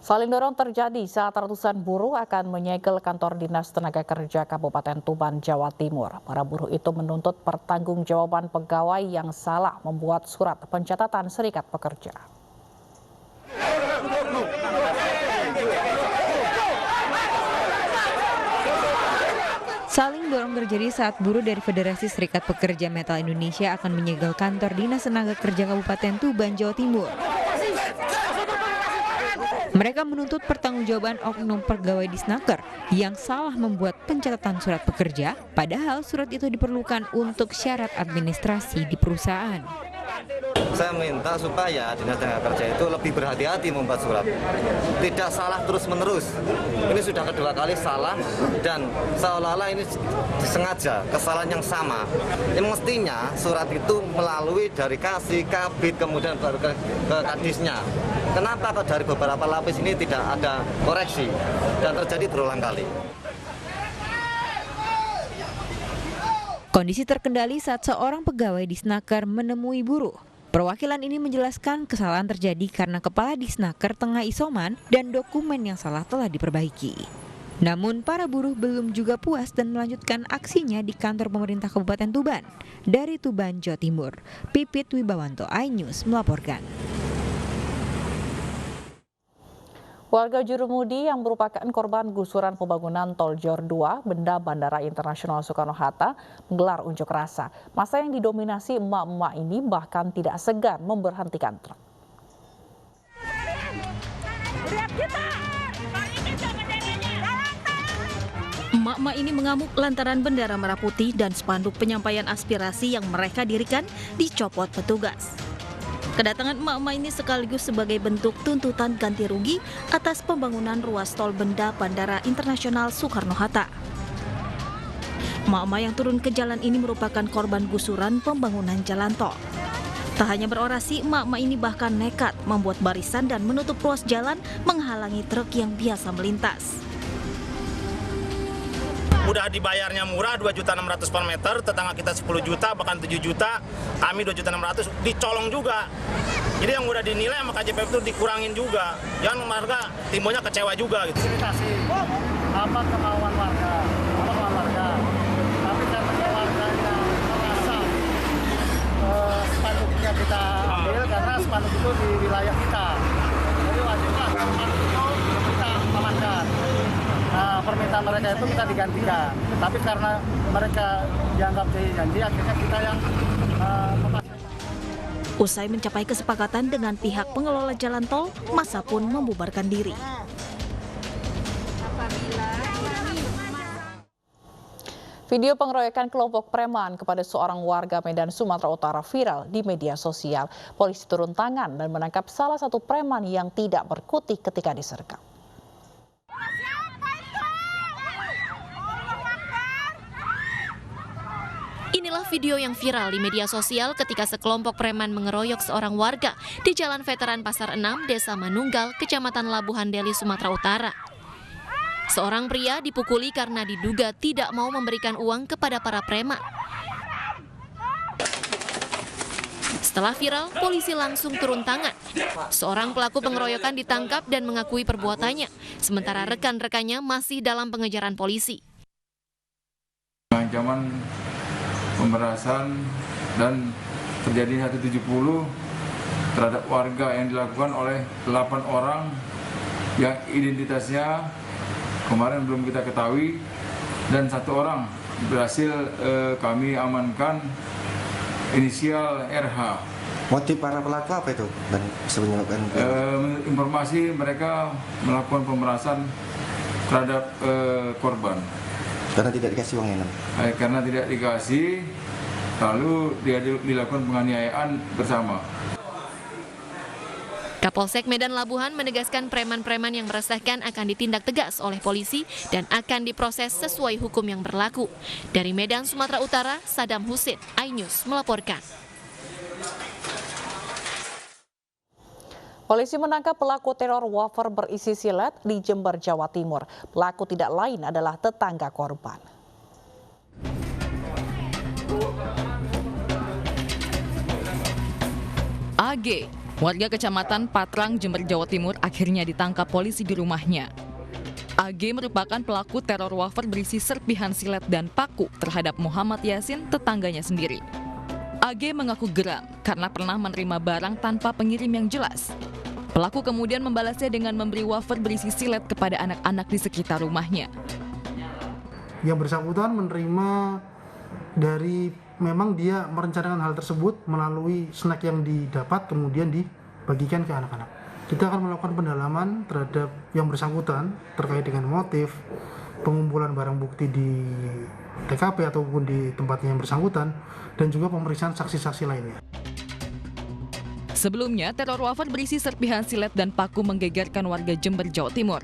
Saling dorong terjadi saat ratusan buruh akan menyegel kantor Dinas Tenaga Kerja Kabupaten Tuban, Jawa Timur. Para buruh itu menuntut pertanggungjawaban pegawai yang salah membuat surat pencatatan Serikat Pekerja. Saling dorong terjadi saat buruh dari Federasi Serikat Pekerja Metal Indonesia akan menyegel kantor Dinas Tenaga Kerja Kabupaten Tuban, Jawa Timur. Mereka menuntut pertanggungjawaban oknum pegawai Disnaker yang salah membuat pencatatan surat pekerja, padahal surat itu diperlukan untuk syarat administrasi di perusahaan. Saya minta supaya Dinas Tenaga Kerja itu lebih berhati-hati membuat surat. Tidak salah terus-menerus. Ini sudah kedua kali salah dan seolah-olah ini disengaja, kesalahan yang sama. Yang mestinya surat itu melalui dari Kasih, Kabid, kemudian baru ke Kadisnya. Kenapa kok dari beberapa lapis ini tidak ada koreksi dan terjadi berulang kali? Kondisi terkendali saat seorang pegawai Disnaker menemui buruh. Perwakilan ini menjelaskan kesalahan terjadi karena kepala Disnaker tengah isoman dan dokumen yang salah telah diperbaiki. Namun para buruh belum juga puas dan melanjutkan aksinya di kantor pemerintah Kabupaten Tuban. Dari Tuban, Jawa Timur, Pipit Wibawanto, iNews melaporkan. Warga Jurumudi yang merupakan korban gusuran pembangunan Tol Jor 2 Benda Bandara Internasional Soekarno-Hatta menggelar unjuk rasa. Masa yang didominasi emak-emak ini bahkan tidak segan memberhentikan truk. Emak-emak ini mengamuk lantaran bendera merah putih dan spanduk penyampaian aspirasi yang mereka dirikan dicopot petugas. Kedatangan emak-emak ini sekaligus sebagai bentuk tuntutan ganti rugi atas pembangunan ruas tol Benda Bandara Internasional Soekarno-Hatta. Emak-emak yang turun ke jalan ini merupakan korban gusuran pembangunan jalan tol. Tak hanya berorasi, emak-emak ini bahkan nekat membuat barisan dan menutup ruas jalan menghalangi truk yang biasa melintas. Udah dibayarnya murah 2.600.000 per meter, tetangga kita 10 juta bahkan 7 juta, kami 2.600.000 dicolong juga. Jadi yang udah dinilai sama KJPF itu dikurangin juga. Yang warga timbulnya kecewa juga gitu. Fasilitasi apa kemauan warga, tapi karena warganya merasa spanduknya kita ambil karena spanduk itu di wilayah kita. Jadi wajiblah spanduk itu kita amankan. Nah, permintaan mereka itu kita digantikan, tapi karena mereka dianggap janji, akhirnya kita yang Usai mencapai kesepakatan dengan pihak pengelola jalan tol, massa pun membubarkan diri. Video pengeroyokan kelompok preman kepada seorang warga Medan, Sumatera Utara viral di media sosial. Polisi turun tangan dan menangkap salah satu preman yang tidak berkutik ketika disergap. Inilah video yang viral di media sosial ketika sekelompok preman mengeroyok seorang warga di Jalan Veteran Pasar 6, Desa Manunggal, Kecamatan Labuhan Deli, Sumatera Utara. Seorang pria dipukuli karena diduga tidak mau memberikan uang kepada para preman. Setelah viral, polisi langsung turun tangan. Seorang pelaku pengeroyokan ditangkap dan mengakui perbuatannya, sementara rekan-rekannya masih dalam pengejaran polisi. Ancaman pemerasan dan terjadi 170 terhadap warga yang dilakukan oleh 8 orang yang identitasnya kemarin belum kita ketahui dan 1 orang berhasil kami amankan inisial RH. Motif para pelaku apa itu? Dan sebenarnya informasi mereka melakukan pemerasan terhadap korban. karena tidak dikasih uang ini. Karena tidak dikasih, lalu dia dilakukan penganiayaan bersama. Kapolsek Medan Labuhan menegaskan preman-preman yang meresahkan akan ditindak tegas oleh polisi dan akan diproses sesuai hukum yang berlaku. Dari Medan, Sumatera Utara, Sadam Husin, iNews melaporkan. Polisi menangkap pelaku teror wafer berisi silet di Jember, Jawa Timur. Pelaku tidak lain adalah tetangga korban. AG Warga Kecamatan Patrang, Jember, Jawa Timur akhirnya ditangkap polisi di rumahnya. AG merupakan pelaku teror wafer berisi serpihan silet dan paku terhadap Muhammad Yasin, tetangganya sendiri. AG mengaku geram karena pernah menerima barang tanpa pengirim yang jelas. Pelaku kemudian membalasnya dengan memberi wafer berisi silet kepada anak-anak di sekitar rumahnya. Yang bersangkutan menerima memang dia merencanakan hal tersebut melalui snack yang didapat kemudian dibagikan ke anak-anak. Kita akan melakukan pendalaman terhadap yang bersangkutan terkait dengan motif, pengumpulan barang bukti di TKP ataupun di tempatnya yang bersangkutan, dan juga pemeriksaan saksi-saksi lainnya. Sebelumnya, teror wafer berisi serpihan silet dan paku menggegerkan warga Jember, Jawa Timur.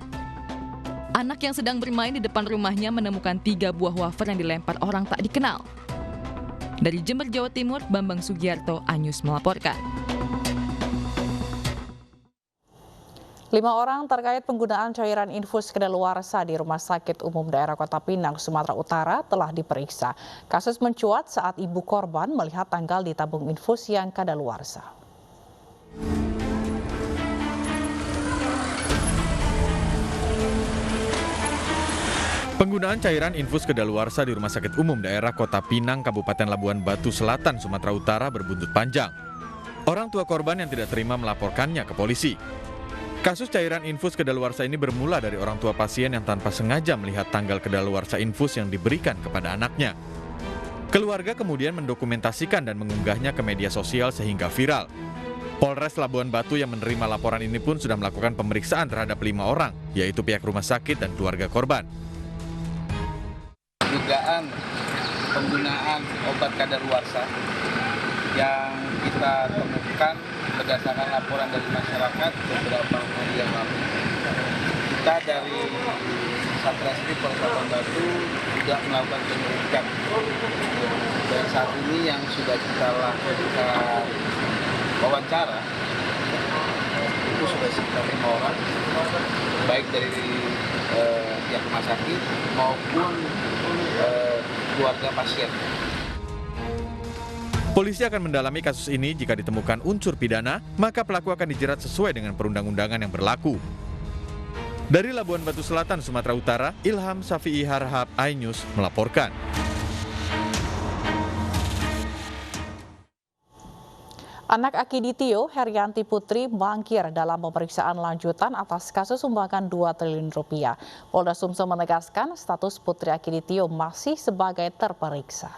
Anak yang sedang bermain di depan rumahnya menemukan 3 buah wafer yang dilempar orang tak dikenal. Dari Jember, Jawa Timur, Bambang Sugiarto, Anyus melaporkan. 5 orang terkait penggunaan cairan infus kedaluarsa di Rumah Sakit Umum Daerah Kota Pinang, Sumatera Utara telah diperiksa. Kasus mencuat saat ibu korban melihat tanggal di tabung infus yang kadaluarsa. Penggunaan cairan infus kedaluarsa di Rumah Sakit Umum Daerah Kota Pinang, Kabupaten Labuan Batu Selatan, Sumatera Utara berbuntut panjang. Orang tua korban yang tidak terima melaporkannya ke polisi. Kasus cairan infus kedaluarsa ini bermula dari orang tua pasien yang tanpa sengaja melihat tanggal kedaluarsa infus yang diberikan kepada anaknya. Keluarga kemudian mendokumentasikan dan mengunggahnya ke media sosial sehingga viral. Polres Labuan Batu yang menerima laporan ini pun sudah melakukan pemeriksaan terhadap 5 orang, yaitu pihak rumah sakit dan keluarga korban. Dugaan penggunaan obat kadaluarsa yang kita temukan berdasarkan laporan dari masyarakat beberapa hari yang lalu. Kita dari Satreskrim Polres Labuan Batu juga melakukan penyelidikan. Dan saat ini yang sudah kita lakukan wawancara itu sudah sekitar 5 orang, baik dari pihak rumah sakit maupun keluarga pasien. Polisi akan mendalami kasus ini. Jika ditemukan unsur pidana, maka pelaku akan dijerat sesuai dengan perundang-undangan yang berlaku. Dari Labuan Batu Selatan, Sumatera Utara, Ilham Safi'i Harhab, iNews melaporkan. Anak Akiditio, Herianti Putri, mangkir dalam pemeriksaan lanjutan atas kasus sumbangan 2 triliun rupiah. Polda Sumsel menegaskan status Putri Akiditio masih sebagai terperiksa.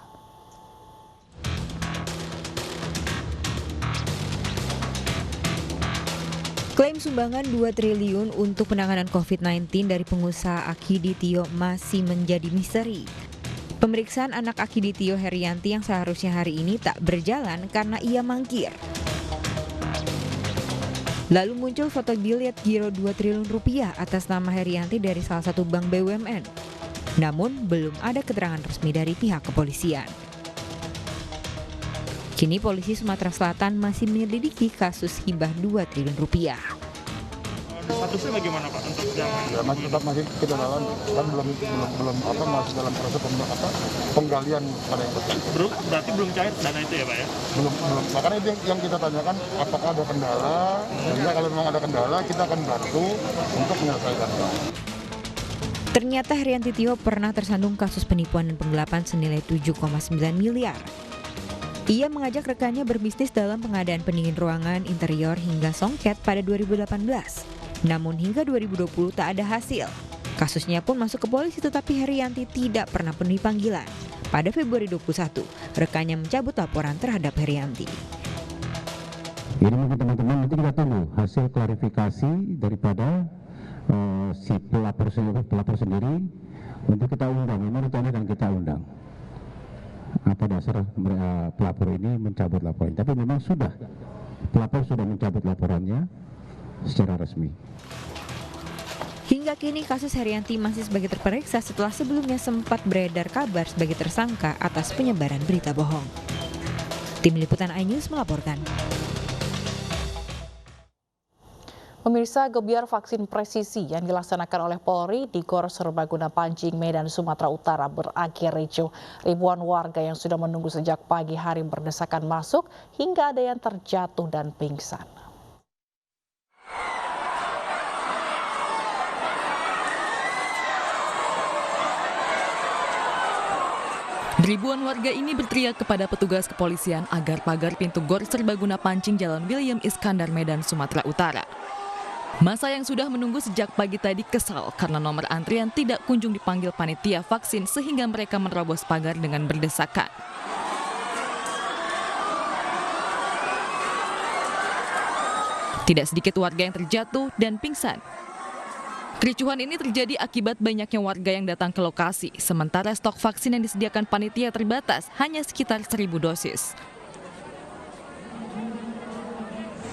Klaim sumbangan 2 triliun untuk penanganan COVID-19 dari pengusaha Akiditio masih menjadi misteri. Pemeriksaan anak Akiditio, Herianti, yang seharusnya hari ini tak berjalan karena ia mangkir. Lalu muncul foto biliet giro 2 triliun rupiah atas nama Herianti dari salah satu bank BUMN. Namun belum ada keterangan resmi dari pihak kepolisian. Kini polisi Sumatera Selatan masih menyelidiki kasus hibah 2 triliun rupiah. Statusnya bagaimana Pak untuk yang ya, masih kita dalam kan belum masih dalam proses penggalian pada yang bersangkutan. Berarti belum cair dana itu ya Pak ya? Belum. Makanya itu yang kita tanyakan apakah ada kendala. Sehingga kalau memang ada kendala kita akan bantu untuk menyelesaikan. Ternyata Herianti Tio pernah tersandung kasus penipuan dan penggelapan senilai 7,9 miliar. Ia mengajak rekannya berbisnis dalam pengadaan pendingin ruangan, interior hingga songket pada 2018. Namun hingga 2020 tak ada hasil. Kasusnya pun masuk ke polisi tetapi Herianti tidak pernah penuhi panggilan. Pada Februari 21, rekannya mencabut laporan terhadap Herianti. Jadi mungkin teman-teman nanti kita tunggu hasil klarifikasi daripada si pelapor sendiri untuk kita undang. Memang itu akan kita undang. Apa dasar pelapor ini mencabut laporan? Tapi memang pelapor sudah mencabut laporannya secara resmi. Hingga kini kasus Herianti masih sebagai terperiksa setelah sebelumnya sempat beredar kabar sebagai tersangka atas penyebaran berita bohong. Tim Liputan iNews melaporkan. Pemirsa, gebiar vaksin presisi yang dilaksanakan oleh Polri di Gor Serbaguna Pancing, Medan, Sumatera Utara berakhir ricuh. Ribuan warga yang sudah menunggu sejak pagi hari berdesakan masuk hingga ada yang terjatuh dan pingsan. Ribuan warga ini berteriak kepada petugas kepolisian agar pagar pintu GOR Serbaguna Pancing Jalan William Iskandar Medan, Sumatera Utara. Masa yang sudah menunggu sejak pagi tadi kesal karena nomor antrian tidak kunjung dipanggil panitia vaksin sehingga mereka menerobos pagar dengan berdesakan. Tidak sedikit warga yang terjatuh dan pingsan. Kericuhan ini terjadi akibat banyaknya warga yang datang ke lokasi, sementara stok vaksin yang disediakan panitia terbatas, hanya sekitar 1.000 dosis.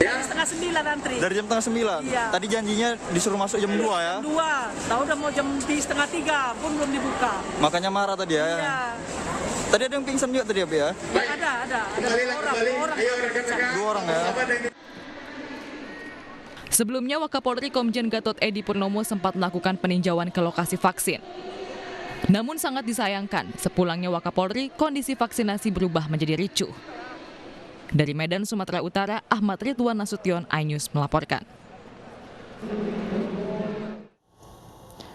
Setengah 9 antri. Dari jam setengah 9? Iya. Tadi janjinya disuruh masuk jam 2 ya? Jam 2, tahu udah mau jam setengah 3 pun belum dibuka. Makanya marah tadi ya? Iya. Tadi ada yang pingsan juga tadi ya, Bu ya? Ada. Dua orang ya? Sebelumnya, Wakapolri Komjen Gatot Edi Purnomo sempat melakukan peninjauan ke lokasi vaksin. Namun sangat disayangkan, sepulangnya Wakapolri, kondisi vaksinasi berubah menjadi ricuh. Dari Medan, Sumatera Utara, Ahmad Ridwan Nasution, iNews melaporkan.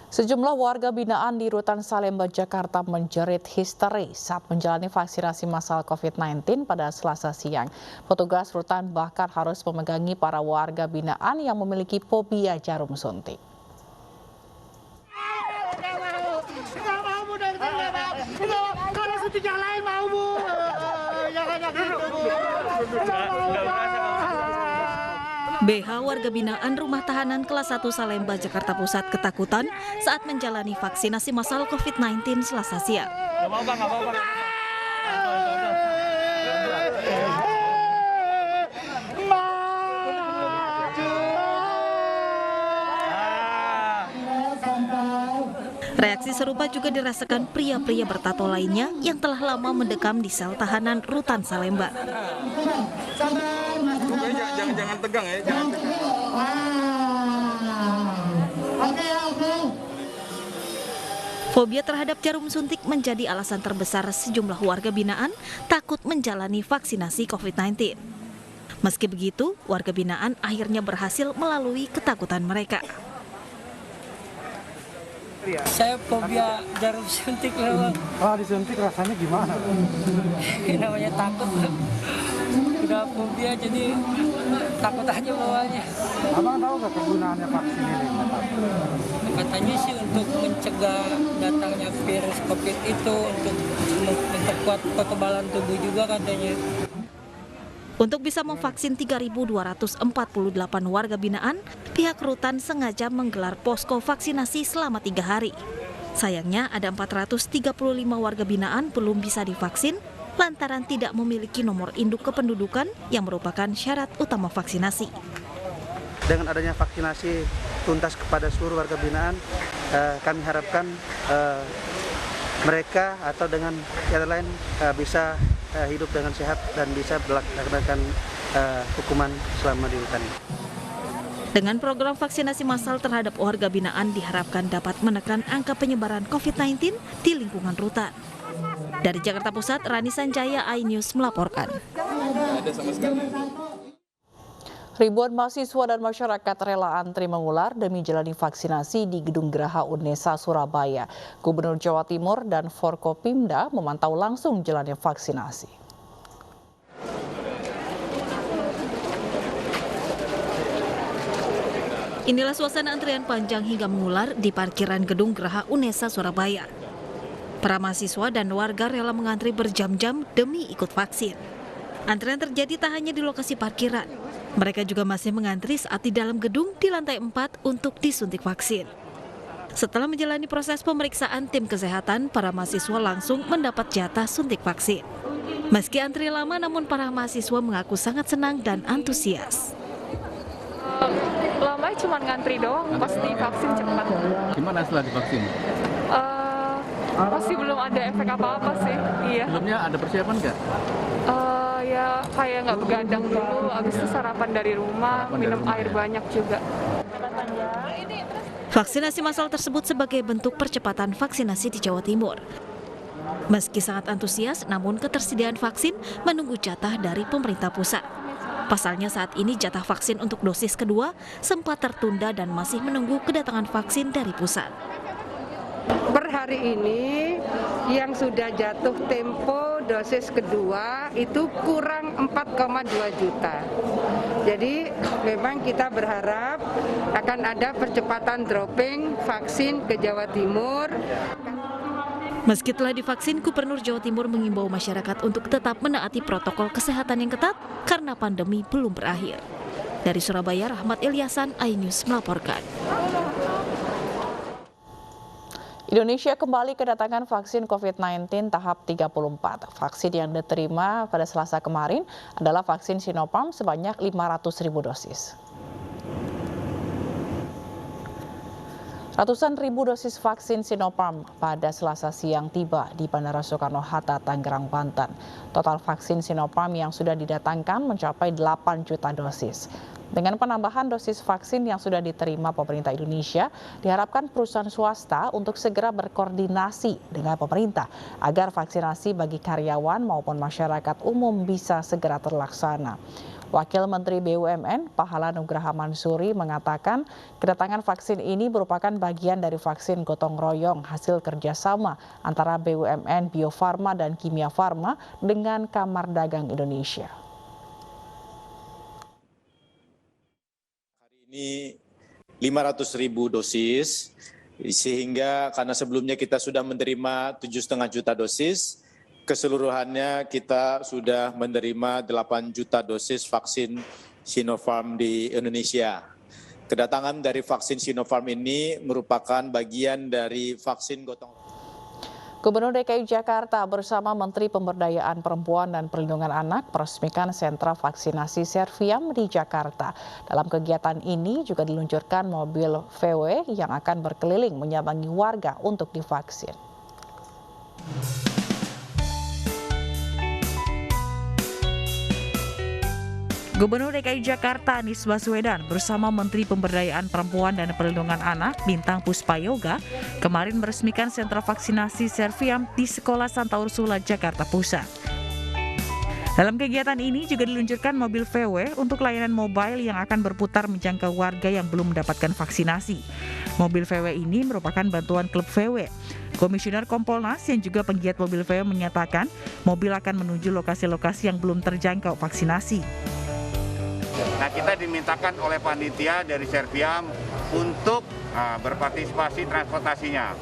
Sejumlah warga binaan di Rutan Salemba, Jakarta menjerit histeri saat menjalani vaksinasi massal COVID-19 pada Selasa siang. Petugas rutan bahkan harus memegangi para warga binaan yang memiliki fobia jarum suntik. BH warga binaan Rumah Tahanan Kelas 1 Salemba, Jakarta Pusat ketakutan saat menjalani vaksinasi massal COVID-19 Selasa siang. Reaksi serupa juga dirasakan pria-pria bertato lainnya yang telah lama mendekam di sel tahanan Rutan Salemba. Jangan tegang ya, jangan tegang. Fobia terhadap jarum suntik menjadi alasan terbesar sejumlah warga binaan takut menjalani vaksinasi COVID-19. Meski begitu, warga binaan akhirnya berhasil melalui ketakutan mereka. Saya fobia jarum suntik lewat. Disuntik rasanya gimana? Namanya takut. Udah fobia jadi takut aja bawahnya. Abang tahu nggak kegunaannya vaksin ini? Katanya sih untuk mencegah datangnya virus COVID itu, untuk memperkuat kekebalan tubuh juga katanya. Untuk bisa memvaksin 3.248 warga binaan, pihak rutan sengaja menggelar posko vaksinasi selama 3 hari. Sayangnya ada 435 warga binaan belum bisa divaksin lantaran tidak memiliki nomor induk kependudukan yang merupakan syarat utama vaksinasi. Dengan adanya vaksinasi tuntas kepada seluruh warga binaan, kami harapkan mereka atau dengan yang lain bisa hidup dengan sehat dan bisa melaksanakan hukuman selama di rutan. Dengan program vaksinasi massal terhadap warga binaan diharapkan dapat menekan angka penyebaran COVID-19 di lingkungan rutan. Dari Jakarta Pusat, Rani Sanjaya, iNews melaporkan. Ribuan mahasiswa dan masyarakat rela antri mengular demi jalani vaksinasi di Gedung Geraha Unesa, Surabaya. Gubernur Jawa Timur dan Forkopimda memantau langsung jalannya vaksinasi. Inilah suasana antrian panjang hingga mengular di parkiran Gedung Geraha Unesa, Surabaya. Para mahasiswa dan warga rela mengantri berjam-jam demi ikut vaksin. Antrian terjadi tak hanya di lokasi parkiran. Mereka juga masih mengantri saat di dalam gedung di lantai 4 untuk disuntik vaksin. Setelah menjalani proses pemeriksaan tim kesehatan, para mahasiswa langsung mendapat jatah suntik vaksin. Meski antri lama, namun para mahasiswa mengaku sangat senang dan antusias. Lama cuma ngantri doang, pas divaksin cepat. Gimana setelah divaksin? Masih belum ada efek apa-apa sih. Iya. Sebelumnya ada persiapan nggak? Ya kayak nggak begadang dulu, abis itu sarapan dari rumah, minum air banyak juga. Vaksinasi massal tersebut sebagai bentuk percepatan vaksinasi di Jawa Timur. Meski sangat antusias, namun ketersediaan vaksin menunggu jatah dari pemerintah pusat. Pasalnya saat ini jatah vaksin untuk dosis kedua sempat tertunda dan masih menunggu kedatangan vaksin dari pusat. hari ini yang sudah jatuh tempo dosis kedua itu kurang 4,2 juta. Jadi memang kita berharap akan ada percepatan dropping vaksin ke Jawa Timur. Meski telah divaksin, Gubernur Jawa Timur mengimbau masyarakat untuk tetap menaati protokol kesehatan yang ketat karena pandemi belum berakhir. Dari Surabaya, Rahmat Ilyasan, iNews melaporkan. Indonesia kembali kedatangan vaksin COVID-19 tahap 34. Vaksin yang diterima pada Selasa kemarin adalah vaksin Sinopharm sebanyak 500.000 dosis. Ratusan ribu dosis vaksin Sinopharm pada Selasa siang tiba di Bandara Soekarno-Hatta, Tangerang, Banten. Total vaksin Sinopharm yang sudah didatangkan mencapai 8 juta dosis. Dengan penambahan dosis vaksin yang sudah diterima pemerintah Indonesia, diharapkan perusahaan swasta untuk segera berkoordinasi dengan pemerintah agar vaksinasi bagi karyawan maupun masyarakat umum bisa segera terlaksana. Wakil Menteri BUMN Pahala Nugraha Mansuri mengatakan kedatangan vaksin ini merupakan bagian dari vaksin gotong royong hasil kerjasama antara BUMN Bio Farma dan Kimia Farma dengan Kamar Dagang Indonesia. Ini 500.000 dosis, sehingga karena sebelumnya kita sudah menerima 7,5 juta dosis, keseluruhannya kita sudah menerima 8 juta dosis vaksin Sinopharm di Indonesia. Kedatangan dari vaksin Sinopharm ini merupakan bagian dari vaksin gotong royong. Gubernur DKI Jakarta bersama Menteri Pemberdayaan Perempuan dan Perlindungan Anak meresmikan sentra vaksinasi Serviam di Jakarta. Dalam kegiatan ini juga diluncurkan mobil VW yang akan berkeliling menyambangi warga untuk divaksin. Gubernur DKI Jakarta Anies Baswedan bersama Menteri Pemberdayaan Perempuan dan Perlindungan Anak Bintang Puspayoga kemarin meresmikan sentra vaksinasi Serviam di Sekolah Santa Ursula, Jakarta Pusat. Dalam kegiatan ini juga diluncurkan mobil VW untuk layanan mobile yang akan berputar menjangkau warga yang belum mendapatkan vaksinasi. Mobil VW ini merupakan bantuan klub VW. Komisioner Kompolnas yang juga penggiat mobil VW menyatakan mobil akan menuju lokasi-lokasi yang belum terjangkau vaksinasi. Nah, kita dimintakan oleh panitia dari Serviam untuk berpartisipasi transportasinya.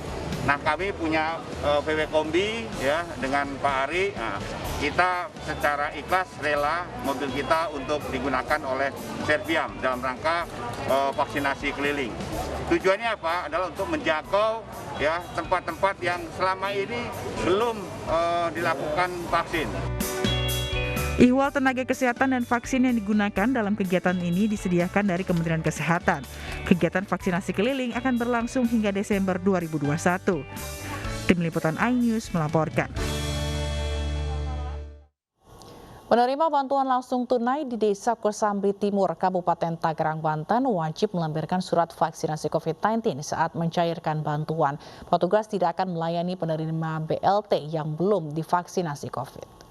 Nah, kami punya VW Kombi ya dengan Pak Ari. Nah, kita secara ikhlas rela mobil kita untuk digunakan oleh Serviam dalam rangka vaksinasi keliling. Tujuannya apa? Adalah untuk menjangkau ya tempat-tempat yang selama ini belum dilakukan vaksin. Ihwal tenaga kesehatan dan vaksin yang digunakan dalam kegiatan ini disediakan dari Kementerian Kesehatan. Kegiatan vaksinasi keliling akan berlangsung hingga Desember 2021. Tim Liputan iNews melaporkan. Penerima bantuan langsung tunai di Desa Kosambi Timur, Kabupaten Tangerang, Banten wajib melampirkan surat vaksinasi COVID-19 saat mencairkan bantuan. Petugas tidak akan melayani penerima BLT yang belum divaksinasi COVID.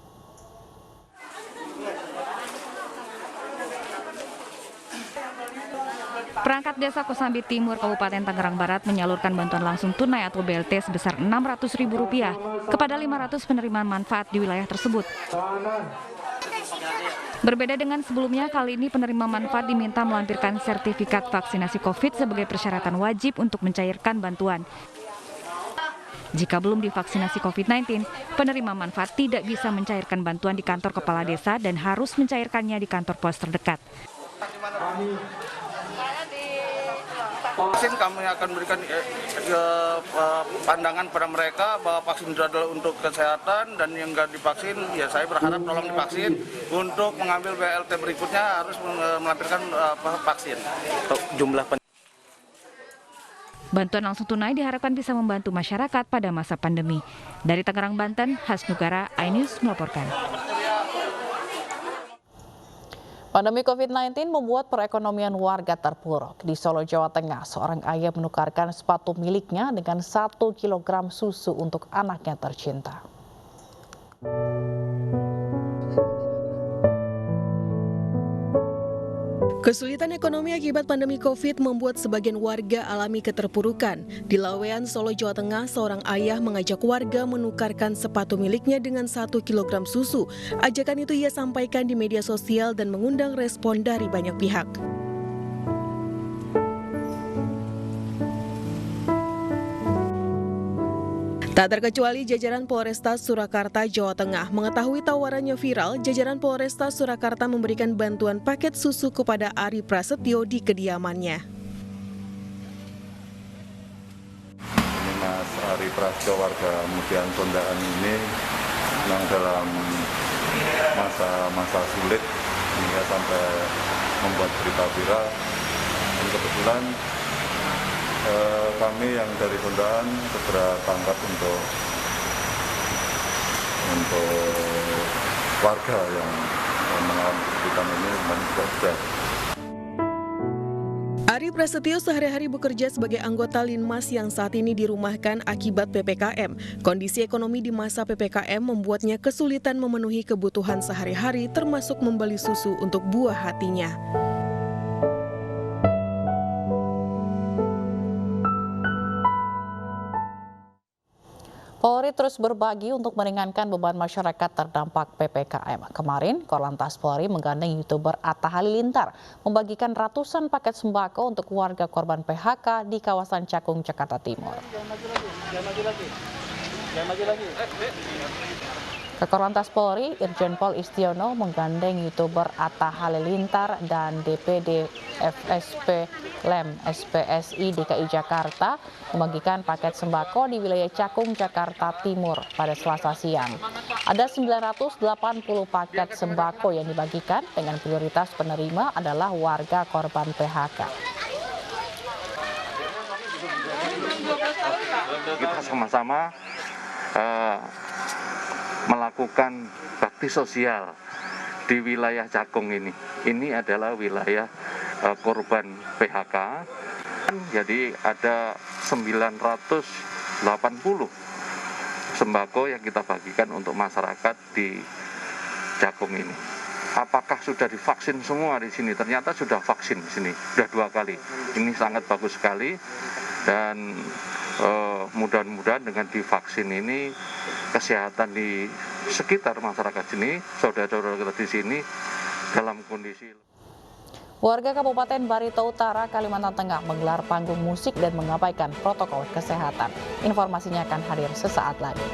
Perangkat Desa Kosambi Timur, Kabupaten Tangerang Barat menyalurkan bantuan langsung tunai atau BLT sebesar Rp600.000 kepada 500 penerima manfaat di wilayah tersebut. Berbeda dengan sebelumnya, kali ini penerima manfaat diminta melampirkan sertifikat vaksinasi COVID sebagai persyaratan wajib untuk mencairkan bantuan. Jika belum divaksinasi COVID-19, penerima manfaat tidak bisa mencairkan bantuan di kantor kepala desa dan harus mencairkannya di kantor pos terdekat. Vaksin kami akan berikan pandangan pada mereka bahwa vaksin itu adalah untuk kesehatan, dan yang nggak divaksin, ya saya berharap tolong divaksin. Untuk mengambil BLT berikutnya harus melampirkan vaksin. Bantuan langsung tunai diharapkan bisa membantu masyarakat pada masa pandemi. Dari Tangerang, Banten, Hasnugara, iNews melaporkan. Pandemi COVID-19 membuat perekonomian warga terpuruk. Di Solo, Jawa Tengah, seorang ayah menukarkan sepatu miliknya dengan 1 kilogram susu untuk anaknya tercinta. Kesulitan ekonomi akibat pandemi COVID membuat sebagian warga alami keterpurukan. Di Lawean, Solo, Jawa Tengah, seorang ayah mengajak warga menukarkan sepatu miliknya dengan 1 kilogram susu. Ajakan itu ia sampaikan di media sosial dan mengundang respon dari banyak pihak. Tak terkecuali jajaran Polresta Surakarta, Jawa Tengah. Mengetahui tawarannya viral, jajaran Polresta Surakarta memberikan bantuan paket susu kepada Ari Prasetyo di kediamannya. Ini Mas Ari Prasetyo, warga Mudian Tondaan ini yang dalam masa sulit hingga sampai membuat berita viral. Dan kebetulan kami yang dari Tondaan segera tangkap untuk warga yang mengalami kesulitan ini dan sudah. Ari Prasetyo sehari-hari bekerja sebagai anggota Linmas yang saat ini dirumahkan akibat PPKM. Kondisi ekonomi di masa PPKM membuatnya kesulitan memenuhi kebutuhan sehari-hari termasuk membeli susu untuk buah hatinya. Polri terus berbagi untuk meringankan beban masyarakat terdampak PPKM. Kemarin, Korlantas Polri menggandeng YouTuber Atta Halilintar membagikan ratusan paket sembako untuk warga korban PHK di kawasan Cakung, Jakarta Timur. Korlantas Polri, Irjen Pol Istiono menggandeng YouTuber Atta Halilintar dan DPD FSP Lem SPSI DKI Jakarta membagikan paket sembako di wilayah Cakung, Jakarta Timur pada Selasa siang. Ada 980 paket sembako yang dibagikan dengan prioritas penerima adalah warga korban PHK. Kita sama-sama melakukan bakti sosial di wilayah Cakung ini. Ini adalah wilayah korban PHK. Jadi ada 980 sembako yang kita bagikan untuk masyarakat di Cakung ini. Apakah sudah divaksin semua di sini? Ternyata sudah vaksin di sini, sudah 2 kali. Ini sangat bagus sekali dan mudah-mudahan dengan divaksin ini kesehatan di sekitar masyarakat sini, saudara-saudara kita di sini dalam kondisi. Warga Kabupaten Barito Utara, Kalimantan Tengah menggelar panggung musik dan mengabaikan protokol kesehatan. Informasinya akan hadir sesaat lagi.